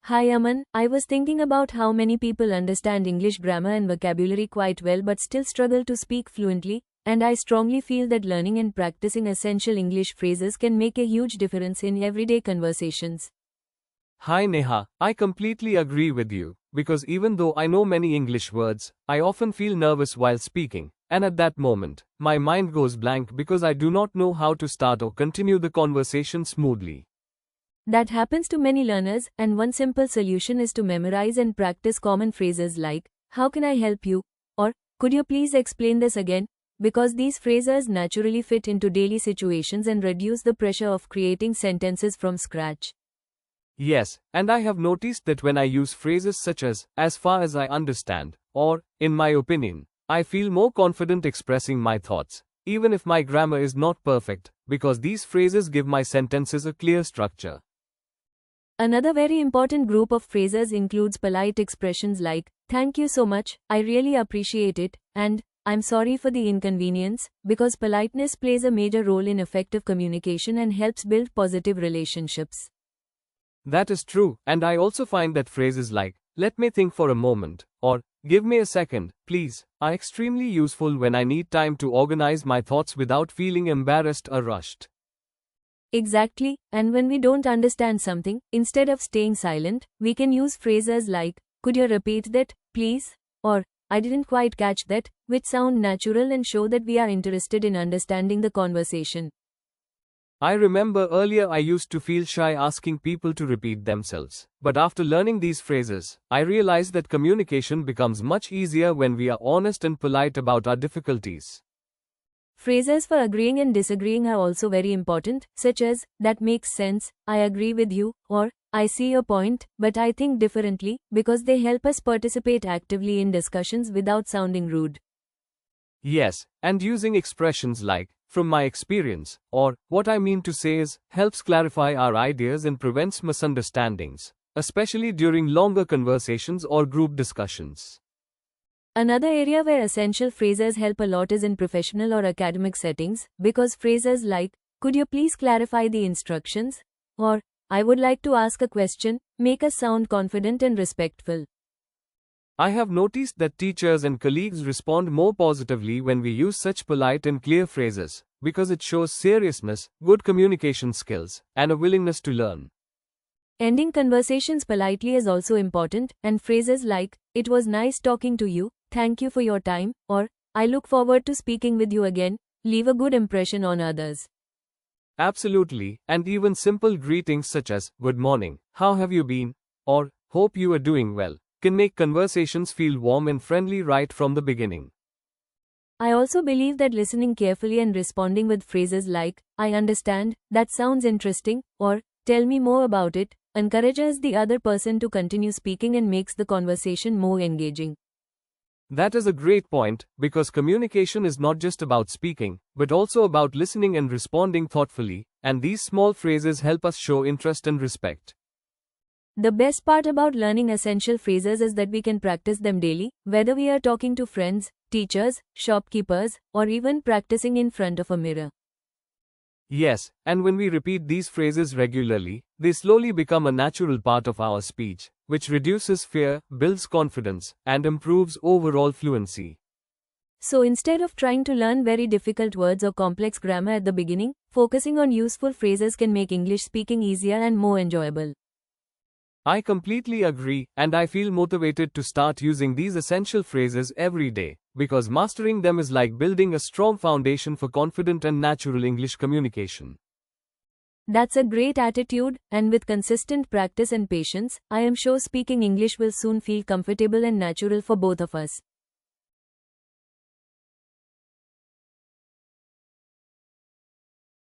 Hi Aman, I was thinking about how many people understand English grammar and vocabulary quite well but still struggle to speak fluently, and I strongly feel that learning and practicing essential English phrases can make a huge difference in everyday conversations. Hi Neha, I completely agree with you, because even though I know many English words, I often feel nervous while speaking, and at that moment, my mind goes blank because I do not know how to start or continue the conversation smoothly. That happens to many learners, and one simple solution is to memorize and practice common phrases like, "How can I help you?" or "Could you please explain this again?" Because these phrases naturally fit into daily situations and reduce the pressure of creating sentences from scratch. Yes, and I have noticed that when I use phrases such as far as I understand, or, in my opinion, I feel more confident expressing my thoughts, even if my grammar is not perfect, because these phrases give my sentences a clear structure. Another very important group of phrases includes polite expressions like, "Thank you so much, I really appreciate it," and "I'm sorry for the inconvenience," because politeness plays a major role in effective communication and helps build positive relationships. That is true, and I also find that phrases like, "let me think for a moment," or "give me a second, please," are extremely useful when I need time to organize my thoughts without feeling embarrassed or rushed. Exactly, and when we don't understand something, instead of staying silent, we can use phrases like, "Could you repeat that, please?" or "I didn't quite catch that," which sound natural and show that we are interested in understanding the conversation. I remember earlier I used to feel shy asking people to repeat themselves, but after learning these phrases, I realized that communication becomes much easier when we are honest and polite about our difficulties. Phrases for agreeing and disagreeing are also very important, such as, "That makes sense, I agree with you," or "I see your point, but I think differently," because they help us participate actively in discussions without sounding rude. Yes, and using expressions like, "from my experience," or "what I mean to say is," helps clarify our ideas and prevents misunderstandings, especially during longer conversations or group discussions. Another area where essential phrases help a lot is in professional or academic settings, because phrases like, "Could you please clarify the instructions?" or "I would like to ask a question," make us sound confident and respectful. I have noticed that teachers and colleagues respond more positively when we use such polite and clear phrases, because it shows seriousness, good communication skills, and a willingness to learn. Ending conversations politely is also important, and phrases like, "It was nice talking to you, thank you for your time," or "I look forward to speaking with you again," leave a good impression on others. Absolutely, and even simple greetings such as, "good morning, how have you been?" or "hope you are doing well," can make conversations feel warm and friendly right from the beginning. I also believe that listening carefully and responding with phrases like, "I understand, that sounds interesting," or "tell me more about it," encourages the other person to continue speaking and makes the conversation more engaging. That is a great point, because communication is not just about speaking, but also about listening and responding thoughtfully, and these small phrases help us show interest and respect. The best part about learning essential phrases is that we can practice them daily, whether we are talking to friends, teachers, shopkeepers, or even practicing in front of a mirror. Yes, and when we repeat these phrases regularly, they slowly become a natural part of our speech, which reduces fear, builds confidence, and improves overall fluency. So instead of trying to learn very difficult words or complex grammar at the beginning, focusing on useful phrases can make English speaking easier and more enjoyable. I completely agree, and I feel motivated to start using these essential phrases every day, because mastering them is like building a strong foundation for confident and natural English communication. That's a great attitude, and with consistent practice and patience, I am sure speaking English will soon feel comfortable and natural for both of us.